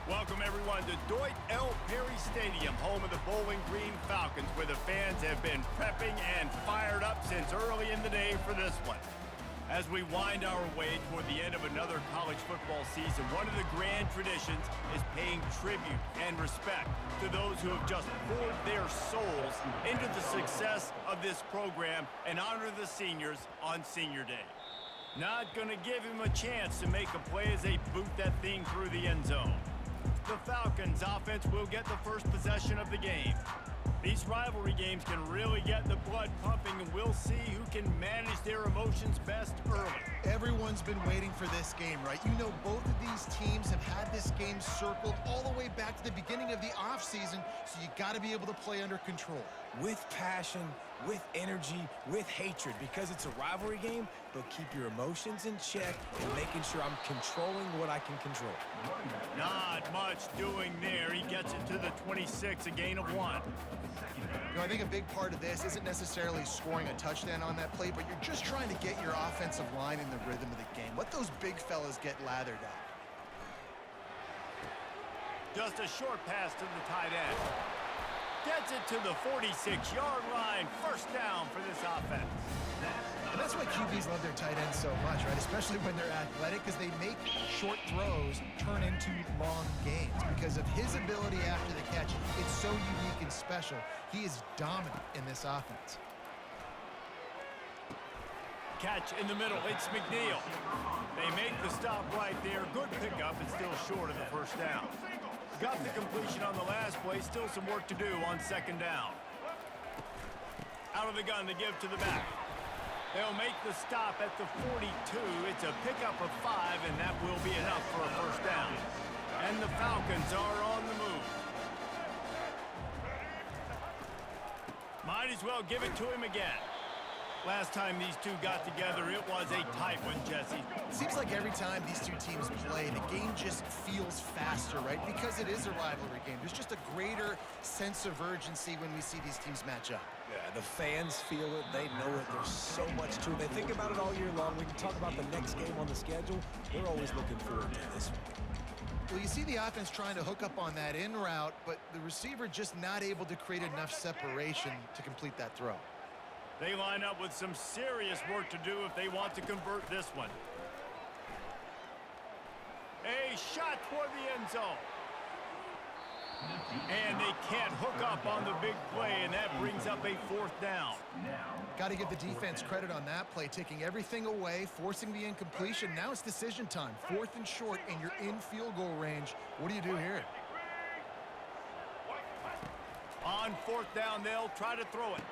Welcome, everyone, to Dwight L. Perry Stadium, home of the Bowling Green Falcons, where the fans have been prepping and fired up since early in the day for this one. As we wind our way toward the end of another college football season, one of the grand traditions is paying tribute and respect to those who have just poured their souls into the success of this program and honor the seniors on Senior Day. Not going to give him a chance to make a play as they boot that thing through the end zone. The Falcons offense will get the first possession of the game. These rivalry games can really get the blood pumping, and we'll see who can manage their emotions best early. Everyone's been waiting for this game, right? You know, both of these teams have had this game circled all the way back to the beginning of the offseason, so you got to be able to play under control. With passion, with energy, with hatred, because it's a rivalry game, but keep your emotions in check and making sure I'm controlling what I can control. Not much doing there. He gets it to the 26, a gain of 1. You know, I think a big part of this isn't necessarily scoring a touchdown on that play, but you're just trying to get your offensive line in the rhythm of the game. Let those big fellas get lathered up. Just a short pass to the tight end. Gets it to the 46-yard line. First down for this offense. And that's why QBs love their tight ends so much, right? Especially when they're athletic, because they make short throws turn into long gains. Because of his ability after the catch, it's so unique and special. He is dominant in this offense. Catch in the middle. It's McNeil. They make the stop right there. Good pickup, and still short of the first down. Got the completion on the last play. Still some work to do on second down. Out of the gun to give to the back. They'll make the stop at the 42. It's a pickup of 5, and that will be enough for a first down. And the Falcons are on the move. Might as well give it to him again. Last time these two got together, it was a tight one, Jesse. It seems like every time these two teams play, the game just feels faster, right? Because it is a rivalry game. There's just a greater sense of urgency when we see these teams match up. Yeah, the fans feel it. They know it. There's so much to it. They think about it all year long. We can talk about the next game on the schedule. They're always looking forward to this one. Well, you see the offense trying to hook up on that in route, but the receiver just not able to create enough separation to complete that throw. They line up with some serious work to do if they want to convert this one. A shot toward the end zone. And they can't hook up on the big play, and that brings up a fourth down. Got to give the defense credit on that play, taking everything away, forcing the incompletion. Now it's decision time. 4th and short, and you're in field goal range. What do you do here? On 4th down, they'll try to throw it.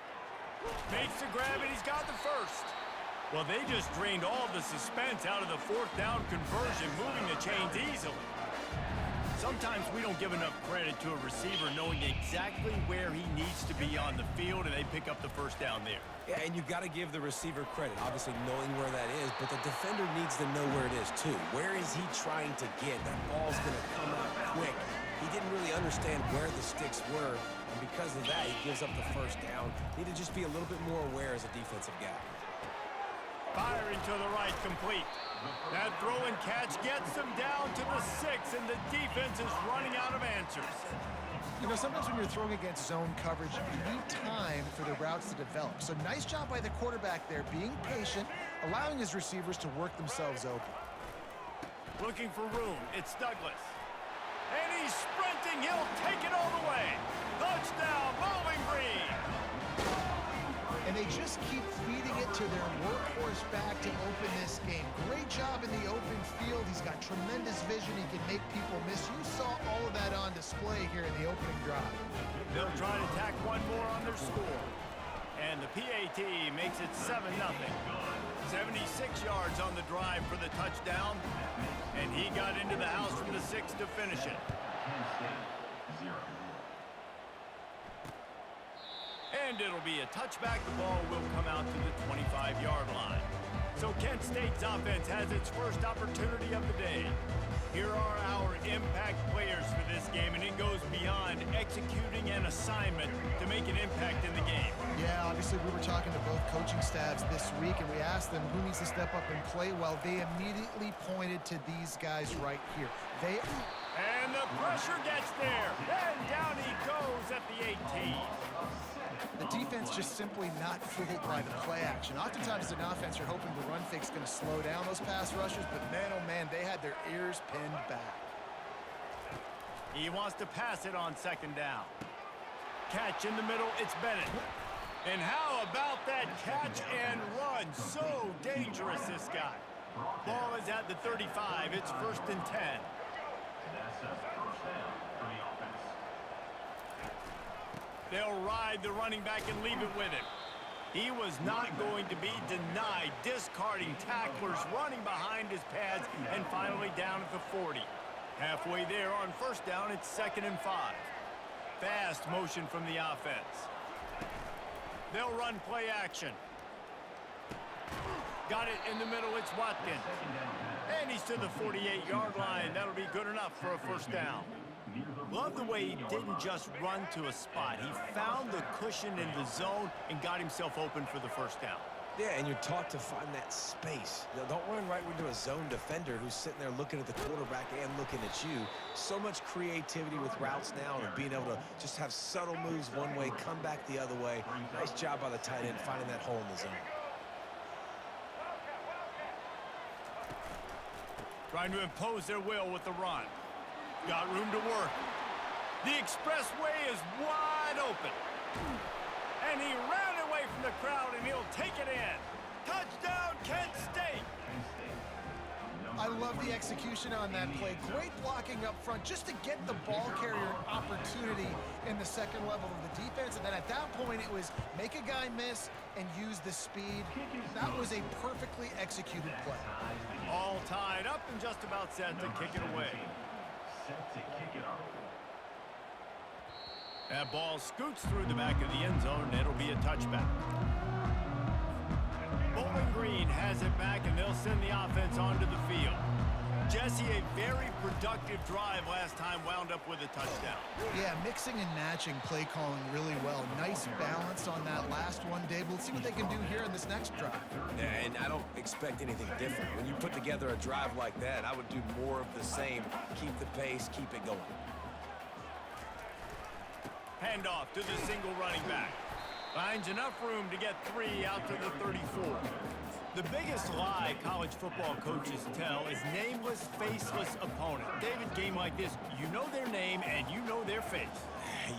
Makes the grab, and he's got the first. Well, they just drained all the suspense out of the 4th down conversion, moving the chains easily. Sometimes we don't give enough credit to a receiver knowing exactly where he needs to be on the field, and they pick up the first down there. Yeah, and you got to give the receiver credit, obviously knowing where that is, but the defender needs to know where it is too. Where is he trying to get? That ball's going to come out quick. He didn't really understand where the sticks were, and because of that, he gives up the first down. Need to just be a little bit more aware as a defensive guy. Firing to the right, complete. That throw and catch gets them down to the 6, and the defense is running out of answers. You know, sometimes when you're throwing against zone coverage, you need time for the routes to develop. So nice job by the quarterback there, being patient, allowing his receivers to work themselves open. Looking for room, it's Douglas. And he's sprinting, he'll take it all the way. Touchdown, Bowling Green! And they just keep feeding it to their workhorse back to open this game. Great job in the open field. He's got tremendous vision. He can make people miss. You saw all of that on display here in the opening drive. They'll try to tack one more on their score. And the PAT makes it 7-0. 76 yards on the drive for the touchdown. And he got into the house from the 6 to finish it. And it'll be a touchback. The ball will come out to the 25-yard line. So Kent State's offense has its first opportunity of the day. Here are our impact players for this game, and it goes beyond executing an assignment to make an impact in the game. Yeah, obviously we were talking to both coaching staffs this week, and we asked them who needs to step up and play well. They immediately pointed to these guys right here. And the pressure gets there, and down he goes at the 18. The defense just simply not fooled by the play action. Oftentimes as an offense, you're hoping the run fake's going to slow down those pass rushers, but man, oh man, they had their ears pinned back. He wants to pass it on second down. Catch in the middle, it's Bennett. And how about that catch and run? So dangerous, this guy. Ball is at the 35. It's 1st and 10. They'll ride the running back and leave it with him. He was not going to be denied, discarding tacklers, running behind his pads, and finally down at the 40. Halfway there on 1st down, it's 2nd and 5. Fast motion from the offense. They'll run play action. Got it in the middle, it's Watkins. And he's to the 48-yard line. That'll be good enough for a 1st down. Love the way he didn't just run to a spot. He found the cushion in the zone and got himself open for the 1st down. Yeah, and you're taught to find that space. Don't run right into a zone defender who's sitting there looking at the quarterback and looking at you. So much creativity with routes now and being able to just have subtle moves one way, come back the other way. Nice job by the tight end finding that hole in the zone. Trying to impose their will with the run. Got room to work. The expressway is wide open. And he ran away from the crowd, and he'll take it in. Touchdown, Kent State! I love the execution on that play. Great blocking up front just to get the ball carrier an opportunity in the second level of the defense. And then at that point, it was make a guy miss and use the speed. That was a perfectly executed play. All tied up and just about set to kick it away. That ball scoots through the back of the end zone, and it'll be a touchback. Bowling Green has it back, and they'll send the offense onto the field. Jesse, a very productive drive last time wound up with a touchdown. Yeah, mixing and matching play calling really well. Nice balance on that last one, Dave. We'll see what they can do here in this next drive. Yeah, and I don't expect anything different. When you put together a drive like that, I would do more of the same. Keep the pace, keep it going. Handoff to the single running back. Finds enough room to get 3 out to the 34. The biggest lie college football coaches tell is nameless, faceless opponent. David, game like this, you know their name and you know their face.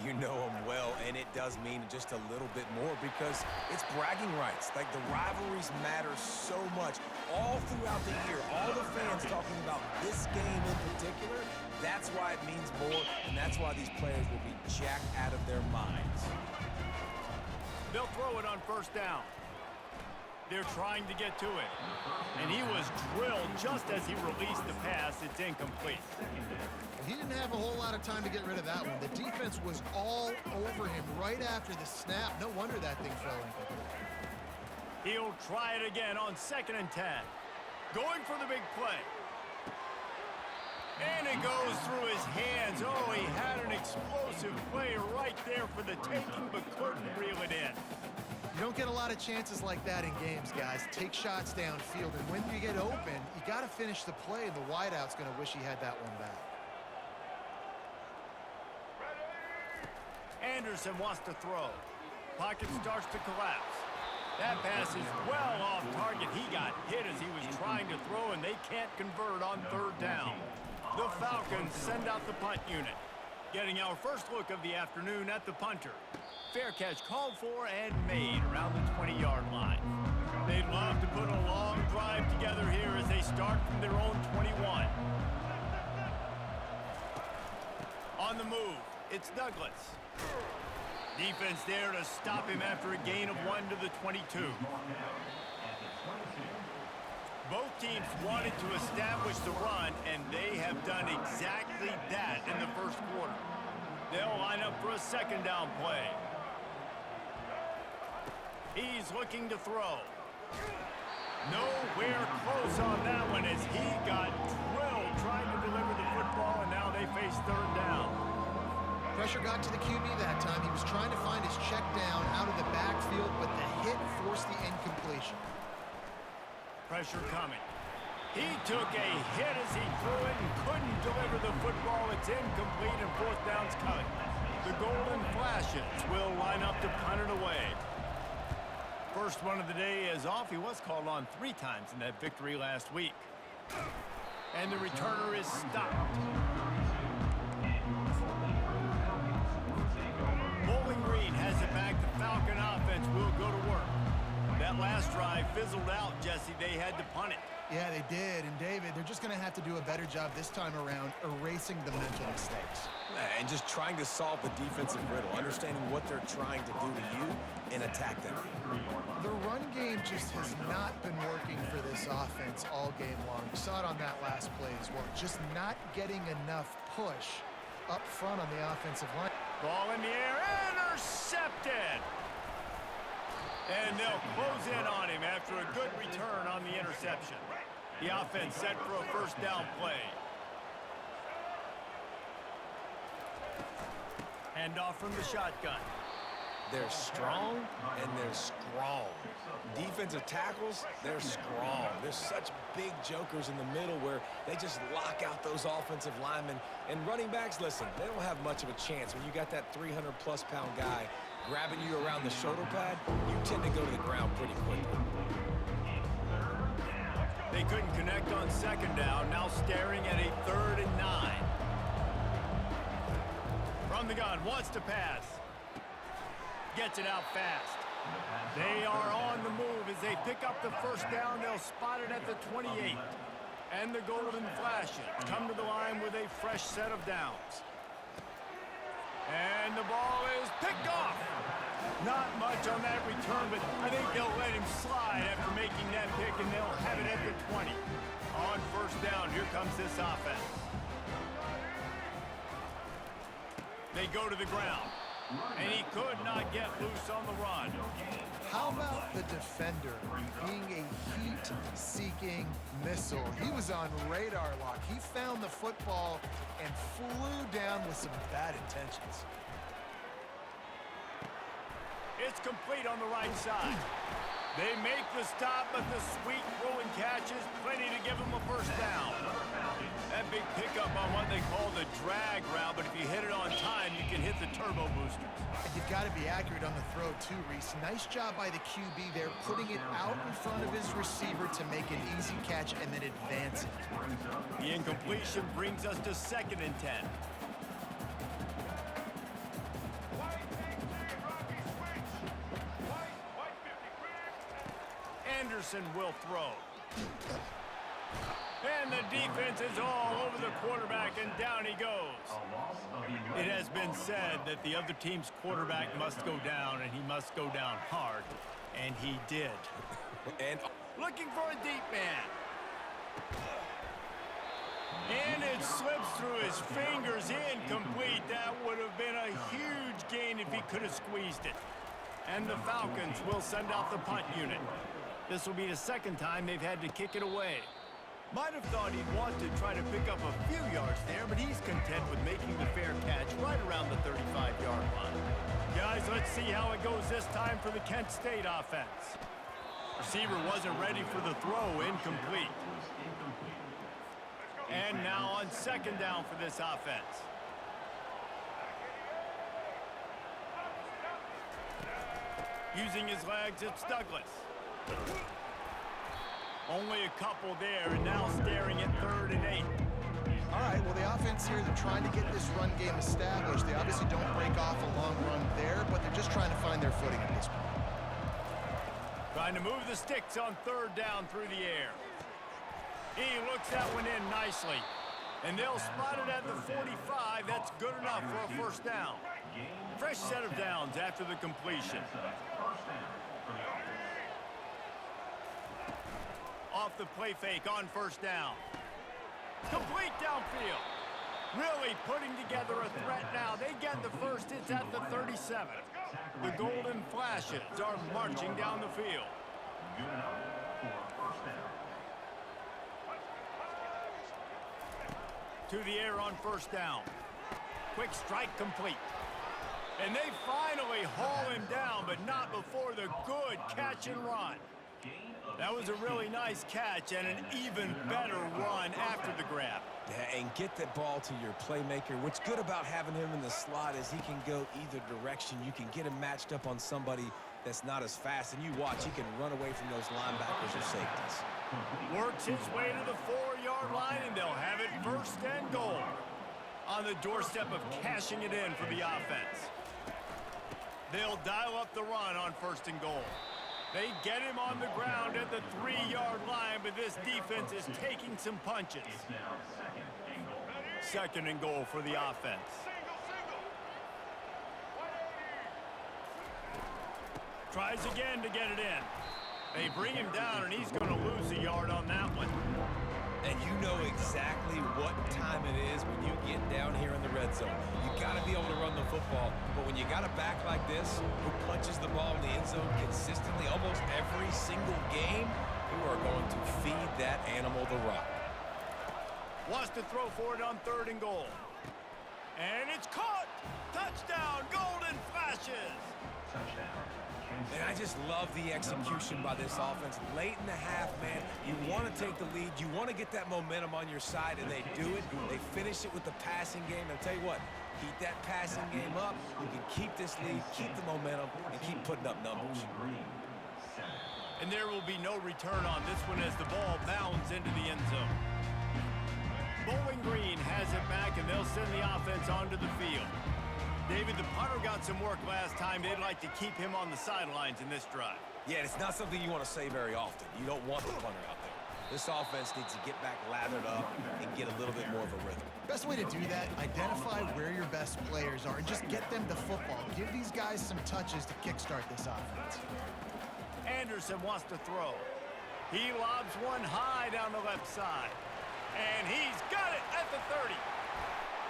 You know them well, and it does mean just a little bit more because it's bragging rights. Like, the rivalries matter so much all throughout the year. All the fans talking about this game in particular, that's why it means more, and that's why these players will be jacked out of their minds. They'll throw it on 1st down. They're trying to get to it. And he was drilled just as he released the pass. It's incomplete. He didn't have a whole lot of time to get rid of that one. The defense was all over him right after the snap. No wonder that thing fell incomplete. He'll try it again on 2nd and 10. Going for the big play. And it goes through his hands. Oh, he had an explosive play right there for the taking, but couldn't reel it in. You don't get a lot of chances like that in games, guys. Take shots downfield, and when you get open, you got to finish the play, and the wideout's going to wish he had that one back. Anderson wants to throw. Pocket starts to collapse. That pass is well off target. He got hit as he was trying to throw, and they can't convert on 3rd down. The Falcons send out the punt unit. Getting our first look of the afternoon at the punter. Fair catch called for and made around the 20-yard line. They'd love to put a long drive together here as they start from their own 21. On the move, it's Douglas. Defense there to stop him after a gain of 1 to the 22. Both teams wanted to establish the run, and they have done exactly that in the 1st quarter. They'll line up for a 2nd down play. He's looking to throw. Nowhere close on that one as he got drilled trying to deliver the football, and now they face third down. Pressure got to the QB that time. He was trying to find his check down out of the backfield, but the hit forced the incompletion. Pressure coming. He took a hit as he threw it and couldn't deliver the football. It's incomplete and fourth down's coming. The Golden Flashes will line up to punt it away. First one of the day is off. He was called on 3 times in that victory last week. And the returner is stopped. Bowling Green has it back. The Falcon offense will go to work. That last drive fizzled out, Jesse. They had to punt it. Yeah, they did. And, David, they're just going to have to do a better job this time around erasing the mental mistakes. And just trying to solve the defensive riddle, understanding what they're trying to do to you and attack them. The run game just has not been working for this offense all game long. You saw it on that last play as well. Just not getting enough push up front on the offensive line. Ball in the air, intercepted! And they'll close in on him after a good return on the interception. The offense set for a first down play. Handoff from the shotgun. They're strong, and they're strong. Defensive tackles, they're strong. There's such big jokers in the middle where they just lock out those offensive linemen. And running backs, listen, they don't have much of a chance. When you got that 300-plus pound guy grabbing you around the shoulder pad, you tend to go to the ground pretty quickly. They couldn't connect on second down, now staring at a 3rd and 9. From the gun, wants to pass. Gets it out fast. They are on the move as they pick up the first down. They'll spot it at the 28. And the Golden Flashes come to the line with a fresh set of downs. And the ball is picked off. Not much on that return, but I think they'll let him slide after making that pick, and they'll have it at the 20. On first down, here comes this offense. They go to the ground, and he could not get loose on the run. How about the defender being a heat-seeking missile? He was on radar lock. He found the football and flew down with some bad intentions. It's complete on the right side. They make the stop, but the sweet throwing catch is plenty to give them a first down. That big pickup on what they call the drag route, but if you hit it on time, you can hit the turbo boosters. And you've got to be accurate on the throw too, Reese. Nice job by the QB there, putting it out in front of his receiver to make an easy catch and then advance it. The incompletion brings us to 2nd and 10. Anderson will throw. And the defense is all over the quarterback, and down he goes. It has been said that the other team's quarterback must go down, and he must go down hard, and he did. And looking for a deep man. And it slips through his fingers, incomplete. That would have been a huge gain if he could have squeezed it. And the Falcons will send out the punt unit. This will be the 2nd time they've had to kick it away. Might have thought he'd want to try to pick up a few yards there, but he's content with making the fair catch right around the 35-yard line. Guys, let's see how it goes this time for the Kent State offense. Receiver wasn't ready for the throw, incomplete. And now on 2nd down for this offense. Using his legs, it's Douglas. Only a couple there, and now staring at 3rd and 8. All right, well, the offense here, they're trying to get this run game established. They obviously don't break off a long run there, but they're just trying to find their footing at this point. Trying to move the sticks on 3rd down through the air. He looks that one in nicely. And they'll spot it at the 45. That's good enough for a first down. Fresh set of downs after the completion. Off the play fake on first down. Complete downfield. Really putting together a threat now. They get the first. It's at the 37. The Golden Flashes are marching down the field. To the air on first down. Quick strike complete. And they finally haul him down, but not before the good catch and run. That was a really nice catch and an even better run after the grab. Yeah, and get that ball to your playmaker. What's good about having him in the slot is he can go either direction. You can get him matched up on somebody that's not as fast, and you watch, he can run away from those linebackers or safeties. Works his way to the 4-yard line, and they'll have it first and goal. On the doorstep of cashing it in for the offense. They'll dial up the run on first and goal. They get him on the ground at the 3-yard line, but this defense is taking some punches. Second and goal for the offense. Tries again to get it in. They bring him down, and he's going to lose a yard on that one. And you know exactly what time it is when you get down here in the red zone. You got to be able to run the football, but when you got a back like this who punches the ball in the end zone consistently almost every single game, you are going to feed that animal the rock. Wants to throw for it on third and goal. And it's caught! Touchdown! Golden flashes! Touchdown. And I just love the execution by this offense. Late in the half, man, you want to take the lead. You want to get that momentum on your side, and they do it. They finish it with the passing game. And I'll tell you what, keep that passing game up. You can keep this lead, keep the momentum, and keep putting up numbers. And there will be no return on this one as the ball bounds into the end zone. Bowling Green has it back, and they'll send the offense onto the field. David, the punter got some work last time. They'd like to keep him on the sidelines in this drive. Yeah, it's not something you want to say very often. You don't want the punter out there. This offense needs to get back lathered up and get a little bit more of a rhythm. Best way to do that, identify where your best players are and just get them the football. Give these guys some touches to kickstart this offense. Anderson wants to throw. He lobs one high down the left side. And he's got it at the 30.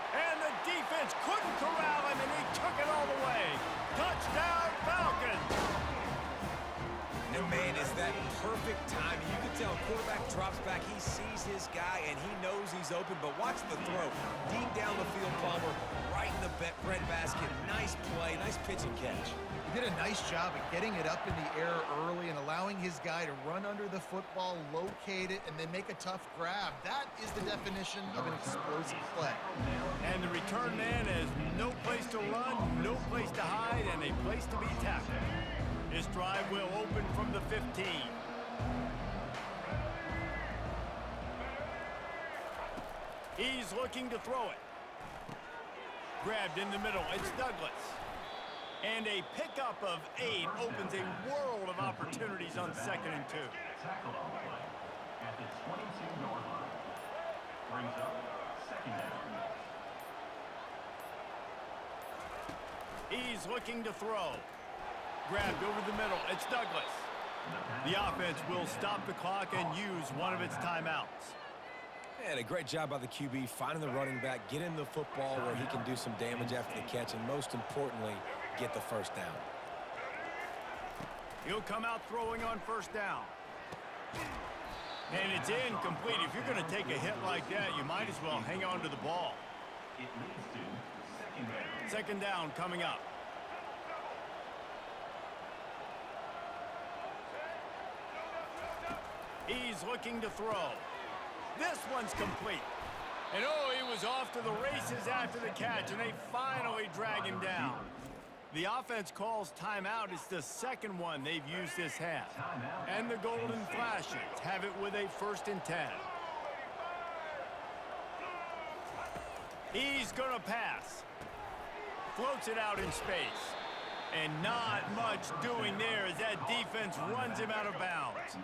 And the defense couldn't corral him, and he took it all the way. Touchdown, Falcons! And man, is that perfect time. You can tell quarterback drops back. He sees his guy, and he knows he's open. But watch the throw. Deep down the field, Palmer, right in the bread basket. Nice play, nice pitch and catch. He did a nice job of getting it up in the air early and allowing his guy to run under the football, locate it, and then make a tough grab. That is the definition of an explosive play. And the return man has no place to run, no place to hide, and a place to be tackled. This drive will open from the 15. He's looking to throw it. Grabbed in the middle. It's Douglas. And a pickup of 8 opens a world of opportunities on 2nd and 2. Tackle on the play at the 22-yard line. Brings up 2nd down. He's looking to throw. Grabbed over the middle. It's Douglas. The offense will stop the clock and use one of its timeouts. And a great job by the QB finding the running back, get him the football where he can do some damage after the catch, and most importantly, get the first down. He'll come out throwing on first down. And it's incomplete. If you're going to take a hit like that, you might as well hang on to the ball. It leads to 2nd down. Second down coming up. He's looking to throw. This one's complete. And oh, he was off to the races after the catch, and they finally drag him down. The offense calls timeout. It's the second one they've used this half. And the Golden Flashes have it with a 1st and 10. He's going to pass. Floats it out in space. And not much doing there as that defense runs him out of bounds.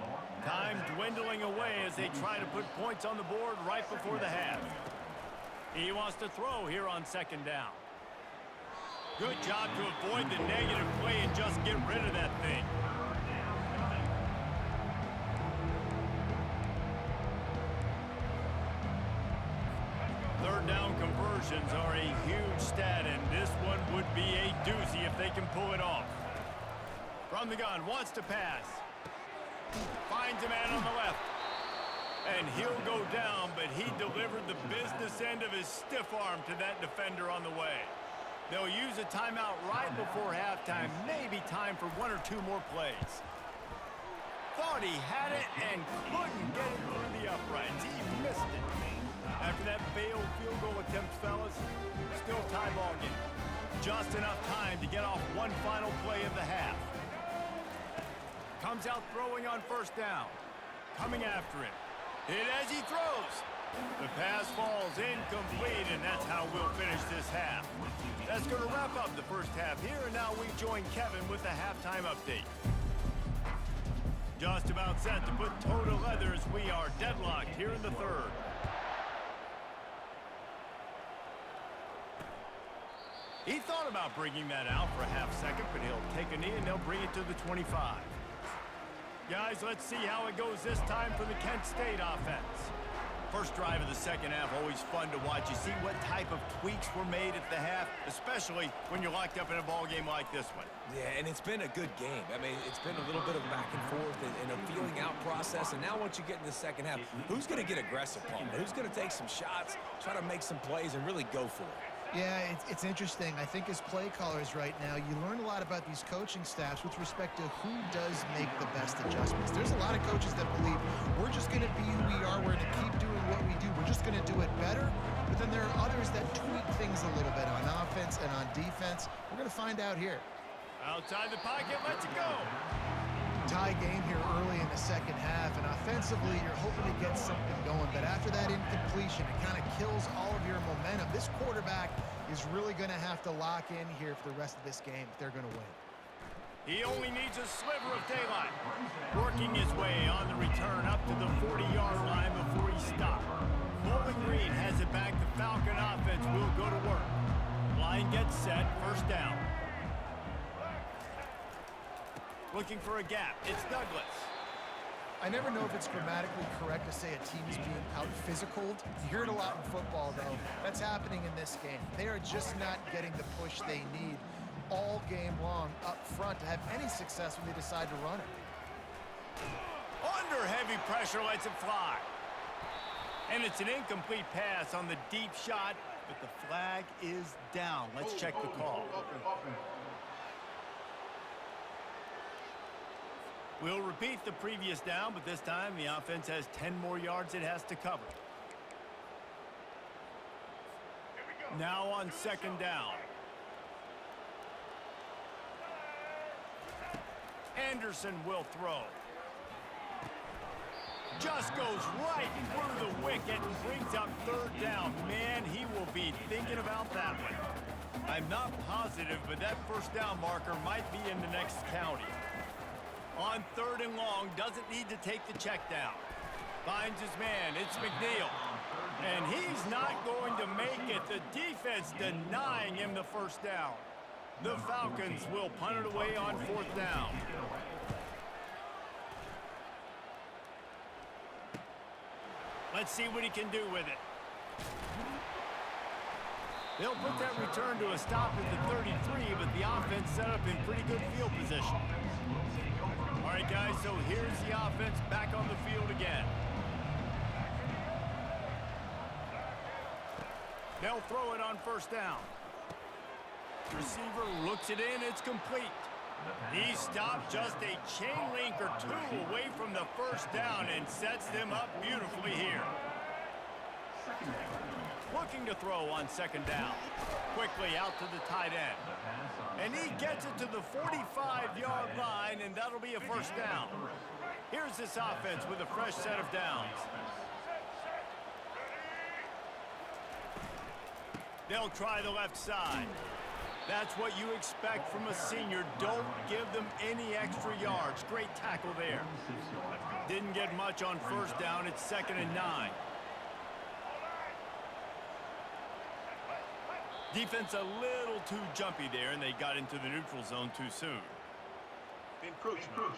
Time dwindling away as they try to put points on the board right before the half. He wants to throw here on 2nd down. Good job to avoid the negative play and just get rid of that thing. Third down conversions are a huge stat, and this one would be a doozy if they can pull it off. From the gun, wants to pass. Finds a man on the left. And he'll go down, but he delivered the business end of his stiff arm to that defender on the way. They'll use a timeout right before halftime. Maybe time for one or two more plays. Thought he had it and couldn't get it through the uprights. He missed it. After that failed field goal attempt, fellas, still tie ball game. Just enough time to get off one final play of the half. Comes out throwing on first down. Coming after him. Hit as he throws. The pass falls incomplete, and that's how we'll finish this half. That's going to wrap up the first half here, and now we join Kevin with the halftime update. Just about set to put toe to leather as we are deadlocked here in the third. He thought about bringing that out for a half second, but he'll take a knee and they'll bring it to the 25. Guys, let's see how it goes this time for the Kent State offense. First drive of the second half, always fun to watch. You see what type of tweaks were made at the half, especially when you're locked up in a ball game like this one. Yeah, and it's been a good game. I mean, it's been a little bit of back and forth and a feeling out process. And now once you get in the second half, who's going to get aggressive, Paul? Who's going to take some shots, try to make some plays, and really go for it? Yeah, it's interesting. I think as play callers right now, you learn a lot about these coaching staffs with respect to who does make the best adjustments. There's a lot of coaches that believe we're just going to be who we are. We're going to keep doing what we do. We're just going to do it better. But then there are others that tweak things a little bit on offense and on defense. We're going to find out here. Outside the pocket, let's go. Tie game here early in the second half, and offensively you're hoping to get something going, but after that incompletion it kind of kills all of your momentum. This quarterback is really going to have to lock in here for the rest of this game if they're going to win. He only needs a sliver of daylight. Working his way on the return up to the 40-yard line before he stopped. Bowling Green has it back. The Falcon offense will go to work. Line gets set, first down. Looking for a gap. It's Douglas. I never know if it's grammatically correct to say a team is being out-physicaled. You hear it a lot in football, though. That's happening in this game. They are just not getting the push they need all game long up front to have any success when they decide to run it. Under heavy pressure, lets it fly. And it's an incomplete pass on the deep shot, but the flag is down. Let's check the call. We'll repeat the previous down, but this time the offense has 10 more yards it has to cover. Now on second down. Anderson will throw. Just goes right through the wicket and brings up third down. Man, he will be thinking about that one. I'm not positive, but that first down marker might be in the next county. On third and long, doesn't need to take the check down. Finds his man, it's McNeil. And he's not going to make it. The defense denying him the first down. The Falcons will punt it away on fourth down. Let's see what he can do with it. They'll put that return to a stop at the 33, but the offense set up in pretty good field position. All right, guys, so here's the offense back on the field again. They'll throw it on first down. Receiver looks it in, it's complete. He stopped just a chain link or two away from the first down and sets them up beautifully here. Looking to throw on second down. Quickly out to the tight end. And he gets it to the 45-yard line, and that'll be a first down. Here's this offense with a fresh set of downs. They'll try the left side. That's what you expect from a senior. Don't give them any extra yards. Great tackle there. Didn't get much on first down. It's 2nd and 9. Defense a little too jumpy there, and they got into the neutral zone too soon. Encroachment.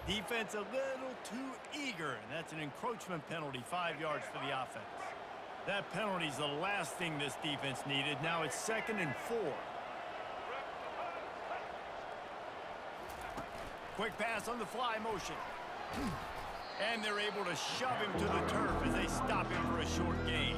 Defense a little too eager, and that's an encroachment penalty, 5 yards for the offense. That penalty's the last thing this defense needed. Now it's 2nd and 4. Quick pass on the fly motion. And they're able to shove him to the turf as they stop him for a short gain.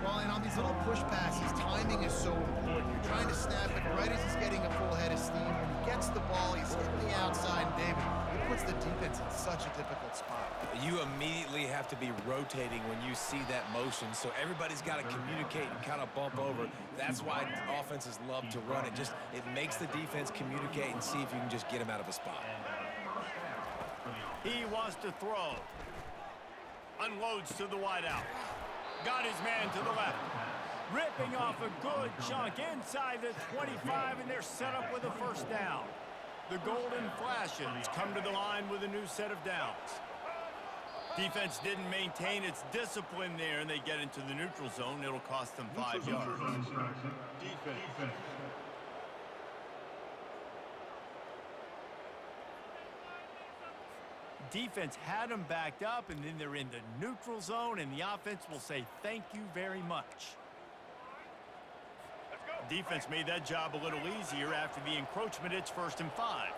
Well, and on these little push passes, timing is so important. You're trying to snap it right as he's getting a full head of steam. When he gets the ball, he's hitting the outside, and David, it puts the defense in such a difficult spot. You immediately have to be rotating when you see that motion, so everybody's got to communicate and kind of bump over. That's why offenses love to run it. It makes the defense communicate and see if you can just get him out of a spot. He wants to throw. Unloads to the wideout. Got his man to the left. Ripping off a good chunk inside the 25, and they're set up with a first down. The Golden Flashes come to the line with a new set of downs. Defense didn't maintain its discipline there, and they get into the neutral zone. It'll cost them 5 yards. Defense. Defense had them backed up, and then they're in the neutral zone, and the offense will say thank you very much. Defense made that job a little easier after the encroachment. It's 1st and 5.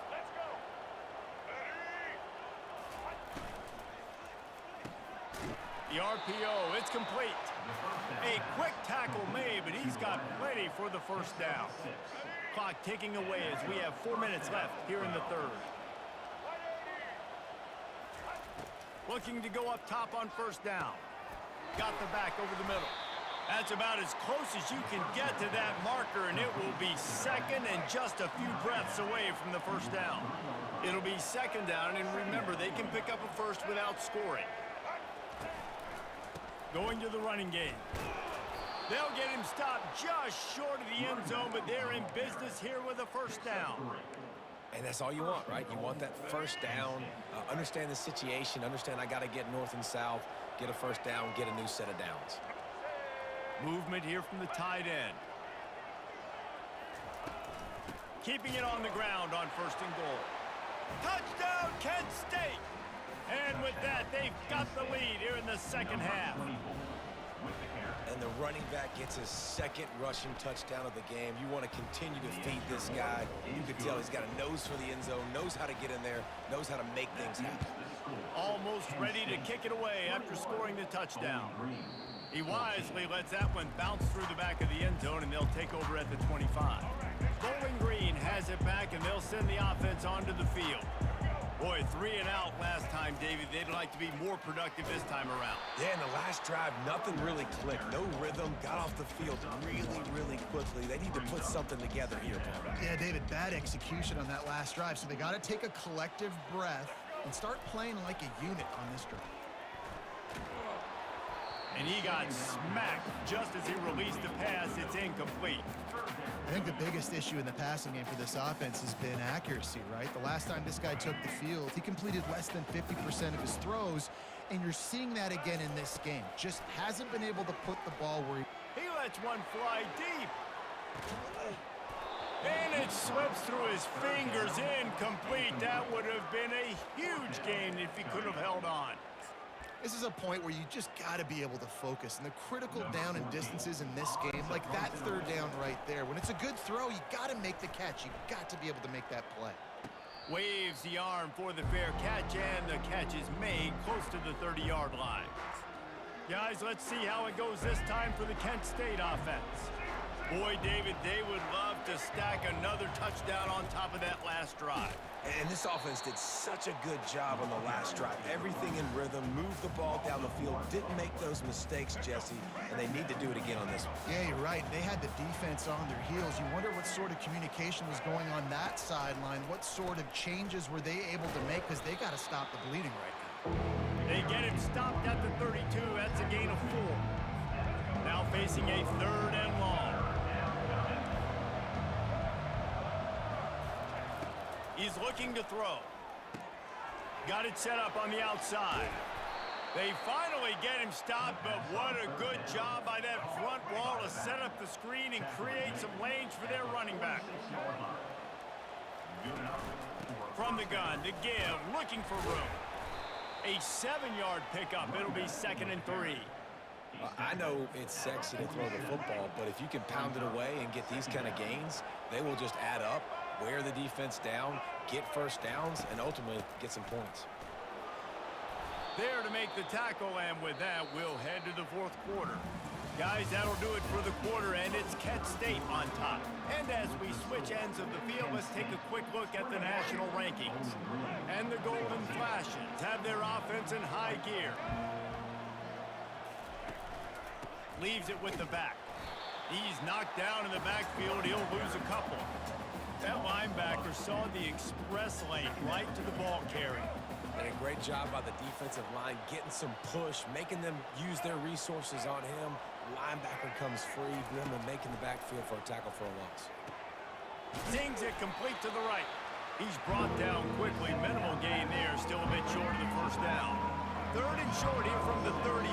The RPO, it's complete. A quick tackle made, but he's got plenty for the first down. Clock ticking away as we have 4 minutes left here in the third. Looking to go up top on first down. Got the back over the middle. That's about as close as you can get to that marker, and it will be second and just a few breaths away from the first down. It'll be second down, and remember, they can pick up a first without scoring. Going to the running game. They'll get him stopped just short of the end zone, but they're in business here with a first down. And that's all you want, right? You want that first down, understand the situation, understand I got to get north and south, get a first down, get a new set of downs. Movement here from the tight end. Keeping it on the ground on 1st and goal. Touchdown, Kent State! And with that, they've got the lead here in the second half. And the running back gets his second rushing touchdown of the game. You want to continue to feed this guy. You can tell he's got a nose for the end zone, knows how to get in there, knows how to make things happen. Almost ready to kick it away after scoring the touchdown. He wisely lets that one bounce through the back of the end zone, and they'll take over at the 25. Bowling Green has it back, and they'll send the offense onto the field. Boy, 3 and out last time, David. They'd like to be more productive this time around. Yeah, in the last drive, nothing really clicked. No rhythm, got off the field really quickly. They need to put something together here, Paul. Yeah, David, bad execution on that last drive, so they got to take a collective breath and start playing like a unit on this drive. And he got smacked just as he released the pass. It's incomplete. I think the biggest issue in the passing game for this offense has been accuracy, right? The last time this guy took the field, he completed less than 50% of his throws, and you're seeing that again in this game. Just hasn't been able to put the ball where he lets one fly deep. And it slips through his fingers, incomplete. That would have been a huge gain if he could have held on. This is a point where you just got to be able to focus. And the critical down and distances in this game, like that third down right there, when it's a good throw, you got to make the catch. You got to be able to make that play. Waves the arm for the fair catch, and the catch is made close to the 30-yard line. Guys, let's see how it goes this time for the Kent State offense. Boy, David, they would love to stack another touchdown on top of that last drive. And this offense did such a good job on the last drive. Everything in rhythm, moved the ball down the field, didn't make those mistakes, Jesse, and they need to do it again on this one. Yeah, you're right. They had the defense on their heels. You wonder what sort of communication was going on that sideline. What sort of changes were they able to make, because they got to stop the bleeding right now. They get him stopped at the 32. That's a gain of 4. Now facing a 3rd and long. He's looking to throw. Got it set up on the outside. They finally get him stopped, but what a good job by that front wall to set up the screen and create some lanes for their running back. From the gun, the give, looking for room. A 7-yard pickup. It'll be 2nd and 3. I know it's sexy to throw the football, but if you can pound it away and get these kind of gains, they will just add up. wear the defense down, get first downs, and ultimately get some points. There to make the tackle, and with that, we'll head to the fourth quarter. Guys, that'll do it for the quarter, and it's Kent State on top. And as we switch ends of the field, let's take a quick look at the national rankings. And the Golden Flashes have their offense in high gear. Leaves it with the back. He's knocked down in the backfield. He'll lose a couple. That linebacker saw the express lane right to the ball carrier. And a great job by the defensive line, getting some push, making them use their resources on him. Linebacker comes free, them and making the backfield for a tackle for a loss. Zings it complete to the right. He's brought down quickly. Minimal gain there, still a bit short of the first down. Third and short here from the 35.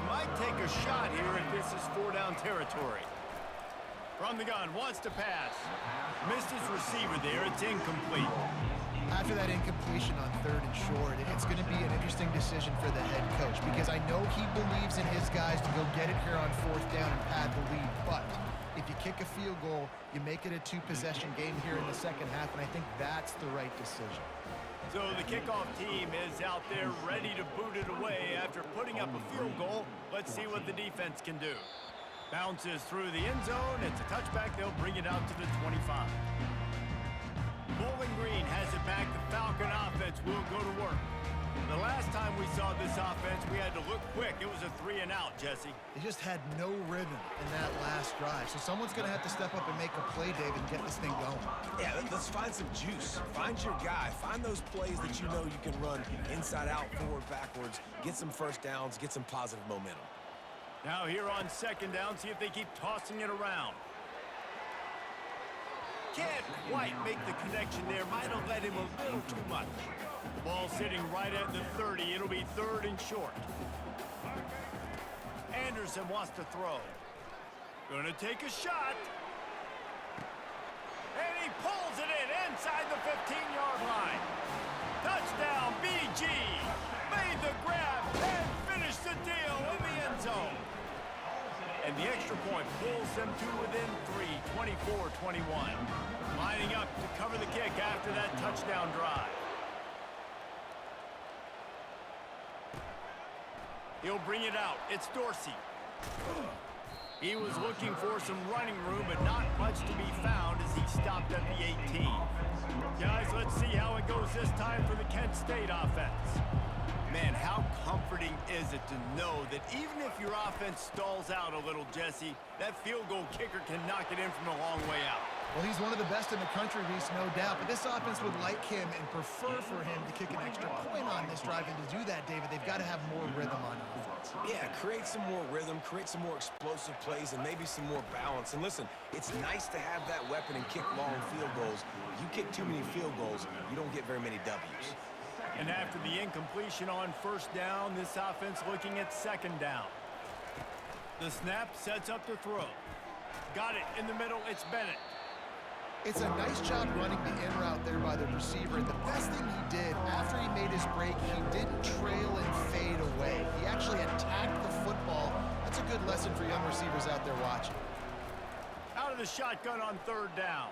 Might take a shot here if this is four-down territory. From the gun, wants to pass. Missed his receiver there. It's incomplete. After that incompletion on third and short, it's going to be an interesting decision for the head coach because I know he believes in his guys to go get it here on fourth down and pad the lead. But if you kick a field goal, you make it a two-possession game here in the second half, and I think that's the right decision. So the kickoff team is out there ready to boot it away after putting up a field goal. Let's see what the defense can do. Bounces through the end zone. It's a touchback. They'll bring it out to the 25. Bowling Green has it back. The Falcon offense will go to work. The last time we saw this offense, we had to look quick. It was a 3-and-out, Jesse. They just had no rhythm in that last drive. So someone's going to have to step up and make a play, Dave, and get this thing going. Yeah, let's find some juice. Find your guy. Find those plays that you know you can run inside out, forward, backwards. Get some first downs. Get some positive momentum. Now here on second down, see if they keep tossing it around. Can't quite make the connection there. Might have let him a little too much. The ball sitting right at the 30. It'll be third and short. Anderson wants to throw. Gonna take a shot. And he pulls it in inside the 15-yard line. Touchdown, BG. Made the grab and finished the deal in the end zone. And the extra point pulls them to within 3, 24-21. Lining up to cover the kick after that touchdown drive. He'll bring it out. It's Dorsey. He was looking for some running room, but not much to be found as he stopped at the 18. Guys, let's see how it goes this time for the Kent State offense. Man, how comforting is it to know that even if your offense stalls out a little, Jesse, that field goal kicker can knock it in from a long way out. Well, he's one of the best in the country, Reese, no doubt. But this offense would like him and prefer for him to kick an extra point on this drive. And to do that, David, they've got to have more rhythm on offense. Yeah, create some more rhythm, create some more explosive plays, and maybe some more balance. And listen, it's nice to have that weapon and kick long field goals. If you kick too many field goals, you don't get very many W's. And after the incompletion on first down, this offense looking at second down. The snap sets up the throw. Got it in the middle. It's Bennett. It's a nice job running the in route there by the receiver. And the best thing he did after he made his break, he didn't trail and fade away. He actually attacked the football. That's a good lesson for young receivers out there watching. Out of the shotgun on third down.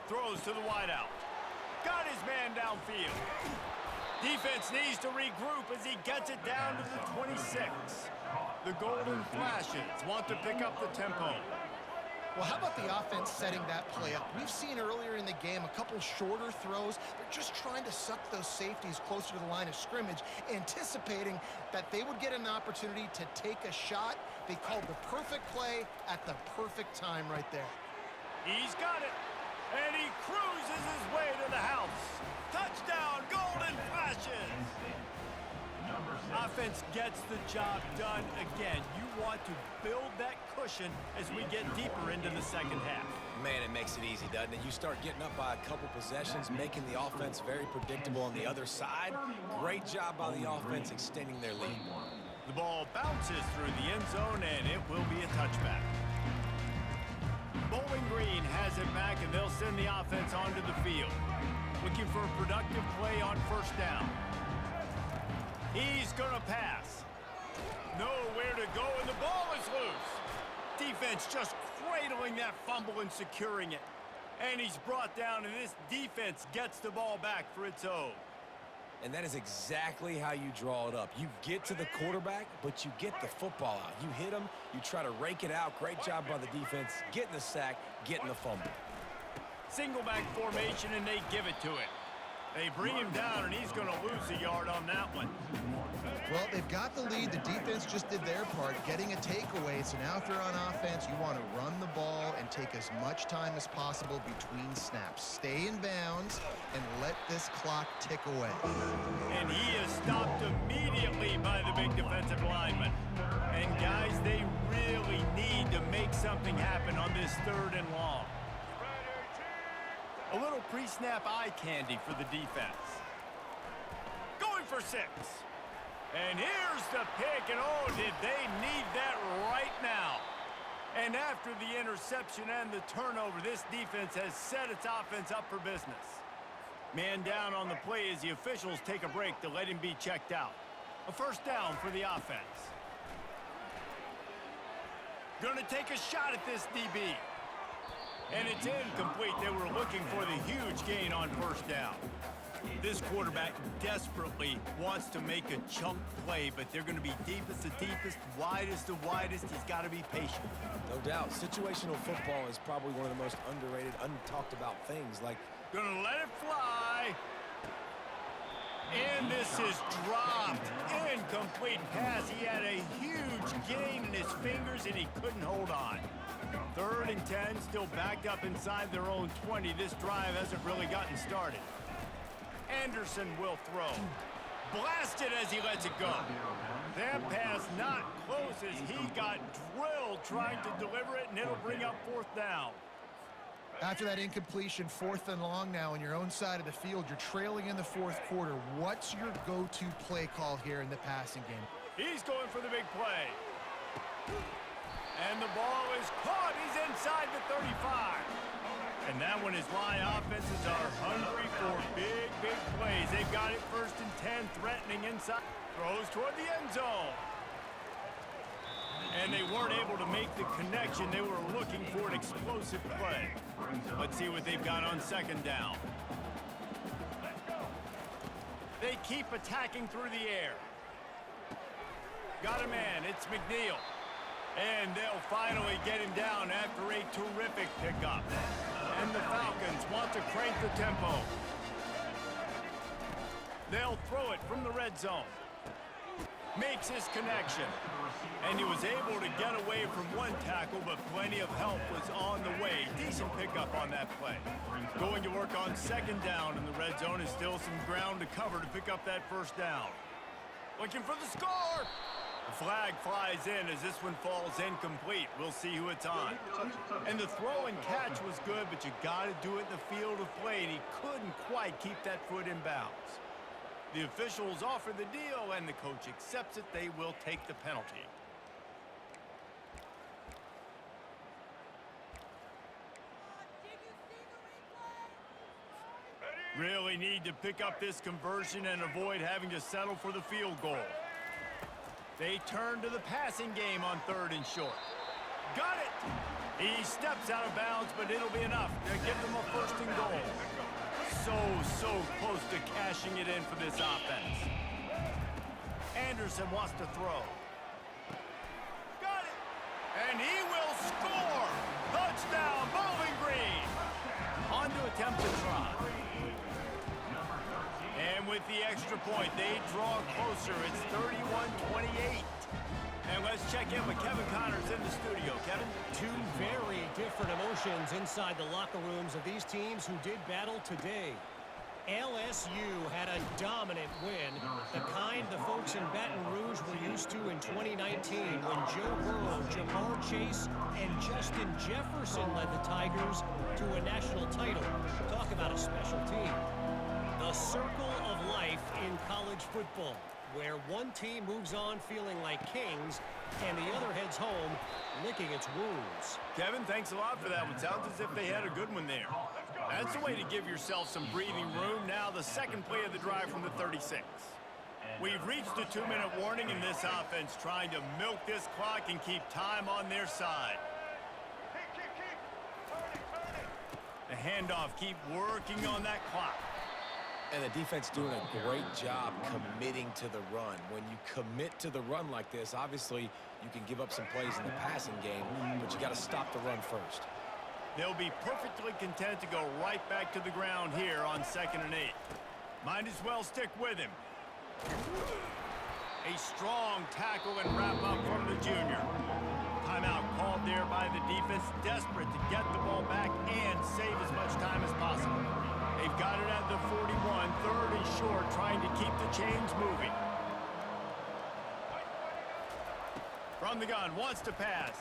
Throws to the wideout. Got his man downfield. Defense needs to regroup as he gets it down to the 26. The Golden Flashes want to pick up the tempo. Well, how about the offense setting that play up? We've seen earlier in the game a couple shorter throws. They're just trying to suck those safeties closer to the line of scrimmage, anticipating that they would get an opportunity to take a shot. They called the perfect play at the perfect time right there. He's got it, and he cruises his way to the house. Touchdown, Golden Flashes! Offense gets the job done again. You want to build that cushion as we get deeper into the second half. Man, it makes it easy, doesn't it? You start getting up by a couple possessions, making the offense very predictable on the other side. Great job by the offense extending their lead. The ball bounces through the end zone, and it will be a touchback. Bowling Green has it back, and they'll send the offense onto the field. Looking for a productive play on first down. He's gonna pass. Nowhere to go, and the ball is loose. Defense just cradling that fumble and securing it. And he's brought down, and this defense gets the ball back for its own. And that is exactly how you draw it up. You get to the quarterback, but you get the football out. You hit him, you try to rake it out. Great job by the defense, getting the sack, getting the fumble. Single back formation, and they give it to him. They bring him down, and he's going to lose a yard on that one. Well, they've got the lead. The defense just did their part, getting a takeaway. So now if you're on offense, you want to run the ball and take as much time as possible between snaps. Stay in bounds and let this clock tick away. And he is stopped immediately by the big defensive lineman. And guys, they really need to make something happen on this 3rd and long. A little pre-snap eye candy for the defense. Going for 6. And here's the pick, and oh, did they need that right now. And after the interception and the turnover, this defense has set its offense up for business. Man down on the play as the officials take a break to let him be checked out. A first down for the offense. Gonna take a shot at this DB. And it's incomplete. They were looking for the huge gain on first down. This quarterback desperately wants to make a chunk play, but they're going to be deepest to deepest, widest to widest. He's got to be patient. No doubt. Situational football is probably one of the most underrated, untalked about things. Like, going to let it fly. And this is dropped. Incomplete pass. He had a huge gain in his fingers, and he couldn't hold on. 3rd and 10, still backed up inside their own 20. This drive hasn't really gotten started. Anderson will throw. Blasted as he lets it go. That pass not close as he got drilled trying to deliver it, and it'll bring up 4th down. After that incompletion, 4th and long now on your own side of the field, you're trailing in the 4th quarter. What's your go-to play call here in the passing game? He's going for the big play. And the ball is caught. He's inside the 35. And that one is why offenses are hungry for big, big plays. They've got it 1st and 10, threatening inside. Throws toward the end zone. And they weren't able to make the connection. They were looking for an explosive play. Let's see what they've got on 2nd down. They keep attacking through the air. Got a man. It's McNeil. And they'll finally get him down after a terrific pickup. And the Falcons want to crank the tempo. They'll throw it from the red zone. Makes his connection. And he was able to get away from one tackle, but plenty of help was on the way. Decent pickup on that play. Going to work on 2nd down in the red zone is still some ground to cover to pick up that 1st down. Looking for the score. The flag flies in as this one falls incomplete. We'll see who it's on. And the throw and catch was good, but you got to do it in the field of play, and he couldn't quite keep that foot in bounds. The officials offer the deal, and the coach accepts it. They will take the penalty. Really need to pick up this conversion and avoid having to settle for the field goal. They turn to the passing game on 3rd and short. Got it! He steps out of bounds, but it'll be enough to give them a 1st and goal. So close to cashing it in for this offense. Anderson wants to throw. Got it! And he will score! Touchdown, Bowling Green! On to attempt the try. And with the extra point, they draw closer. It's 31-28. And let's check in with Kevin Connors in the studio. Kevin? 2 very different emotions inside the locker rooms of these teams who did battle today. LSU had a dominant win, the kind the folks in Baton Rouge were used to in 2019 when Joe Burrow, Jamar Chase, and Justin Jefferson led the Tigers to a national title. Talk about a special team. The circle of life in college football, where one team moves on feeling like kings and the other heads home licking its wounds. Kevin, thanks a lot for that one. Sounds as if they had a good one there. That's the way to give yourself some breathing room. Now the 2nd play of the drive from the 36. We've reached the 2-minute warning in this offense, trying to milk this clock and keep time on their side. The handoff. Keep working on that clock. And the defense doing a great job committing to the run. When you commit to the run like this, obviously you can give up some plays in the passing game, but you got to stop the run first. They'll be perfectly content to go right back to the ground here on 2nd and 8. Might as well stick with him. A strong tackle and wrap up from the junior. Timeout called there by the defense, desperate to get the ball back and save as much time as possible. They've got it at the 41, 3rd and short, trying to keep the chains moving. From the gun, wants to pass.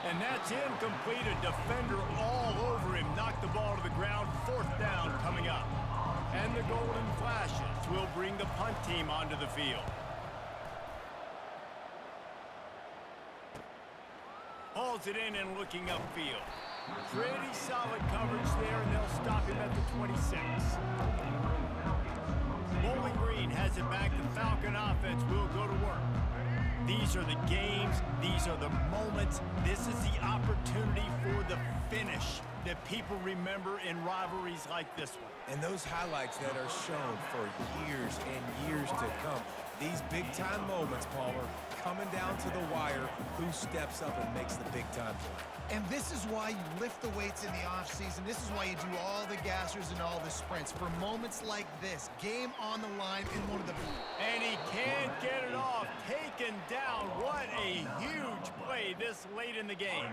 And that's incomplete. A defender all over him. Knocked the ball to the ground. 4th down coming up. And the golden flashes will bring the punt team onto the field. Hauls it in and looking upfield. Pretty solid coverage there, and they'll stop him at the 26. Bowling Green has it back. The Falcon offense will go to work. These are the games. These are the moments. This is the opportunity for the finish that people remember in rivalries like this one. And those highlights that are shown for years and years to come. These big-time moments, Palmer, coming down to the wire, who steps up and makes the big-time play. And this is why you lift the weights in the offseason. This is why you do all the gassers and all the sprints. For moments like this, game on the line in one of the... And he can't get it off. Taken down. What a huge play this late in the game.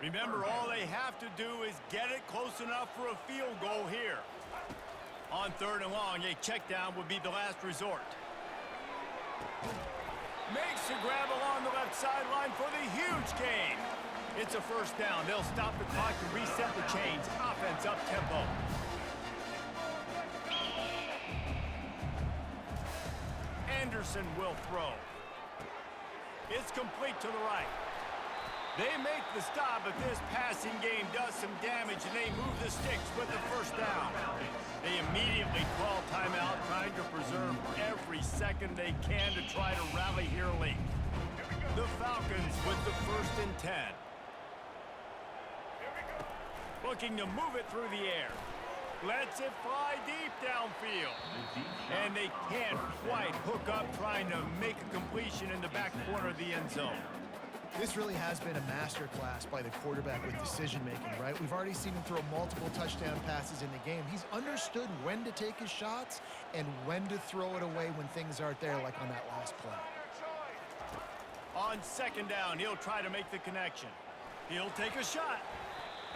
Remember, all they have to do is get it close enough for a field goal here. On 3rd and long, a check down would be the last resort. Makes the grab along the left sideline for the huge gain. It's a 1st down. They'll stop the clock to reset the chains. Offense up tempo. Anderson will throw. It's complete to the right. They make the stop, but this passing game does some damage, and they move the sticks with the 1st down. They immediately call timeout, trying to preserve every second they can to try to rally here late. The Falcons with the 1st and 10. Looking to move it through the air. Lets it fly deep downfield. And they can't quite hook up, trying to make a completion in the back corner of the end zone. This really has been a masterclass by the quarterback with decision-making, right? We've already seen him throw multiple touchdown passes in the game. He's understood when to take his shots and when to throw it away when things aren't there, like on that last play. On 2nd down, he'll try to make the connection. He'll take a shot.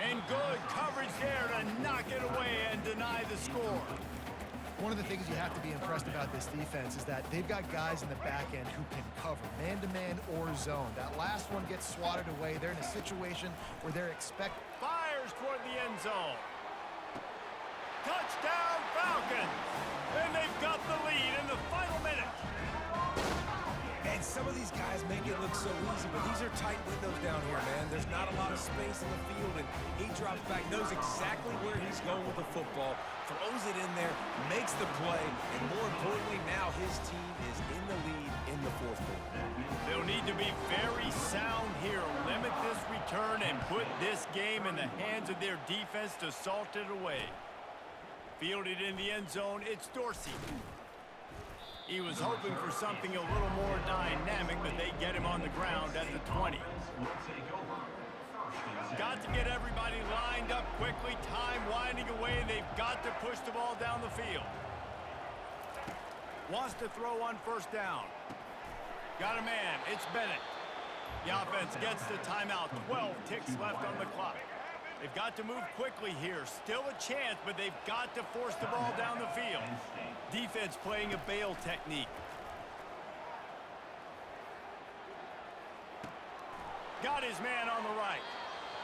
And good coverage there to knock it away and deny the score. One of the things you have to be impressed about this defense is that they've got guys in the back end who can cover, man-to-man or zone. That last one gets swatted away. They're in a situation where they're expecting... Fires toward the end zone. Touchdown, Falcons! And they've got the lead in the final minute. And some of these guys make it look so easy, but these are tight windows down here, man. There's not a lot of space in the field, and he drops back, knows exactly where he's going with the football, throws it in there, makes the play, and more importantly, now his team is in the lead in the 4th quarter. They'll need to be very sound here, limit this return, and put this game in the hands of their defense to salt it away. Fielded in the end zone, it's Dorsey. He was hoping for something a little more dynamic, but they get him on the ground at the 20. Got to get everybody lined up quickly, time winding away, and they've got to push the ball down the field. Wants to throw on 1st down. Got a man, it's Bennett. The offense gets the timeout, 12 ticks left on the clock. They've got to move quickly here. Still a chance, but they've got to force the ball down the field. Defense playing a bail technique. Got his man on the right.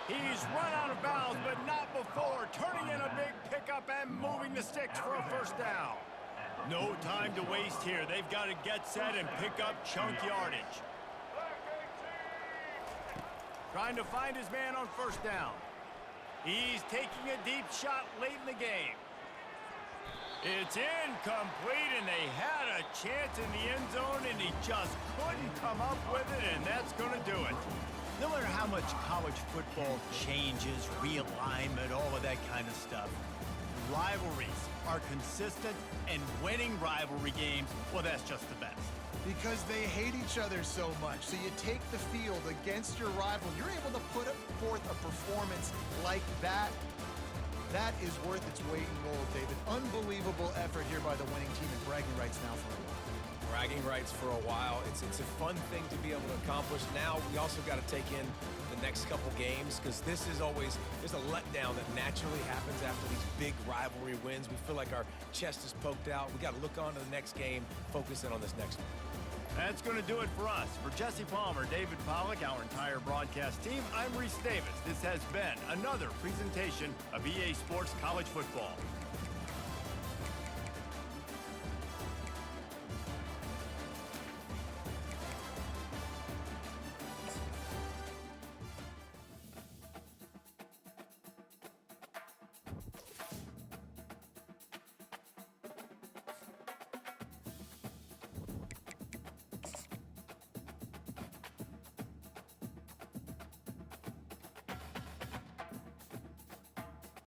He's run out of bounds, but not before. Turning in a big pickup and moving the sticks for a 1st down. No time to waste here. They've got to get set and pick up chunk yardage. Trying to find his man on 1st down. He's taking a deep shot late in the game. It's incomplete, and they had a chance in the end zone, and he just couldn't come up with it, and that's going to do it. No matter how much college football changes, realignment, all of that kind of stuff, rivalries are consistent, and winning rivalry games, well, that's just the best. Because they hate each other so much. So you take the field against your rival. You're able to put forth a performance like that. That is worth its weight in gold, David. Unbelievable effort here by the winning team, and bragging rights now for a while. Bragging rights for a while. It's a fun thing to be able to accomplish. Now we also got to take in the next couple games, because this is always, there's a letdown that naturally happens after these big rivalry wins. We feel like our chest is poked out. We got to look on to the next game, focus in on this next one. That's going to do it for us. For Jesse Palmer, David Pollack, our entire broadcast team, I'm Reese Davis. This has been another presentation of EA Sports College Football.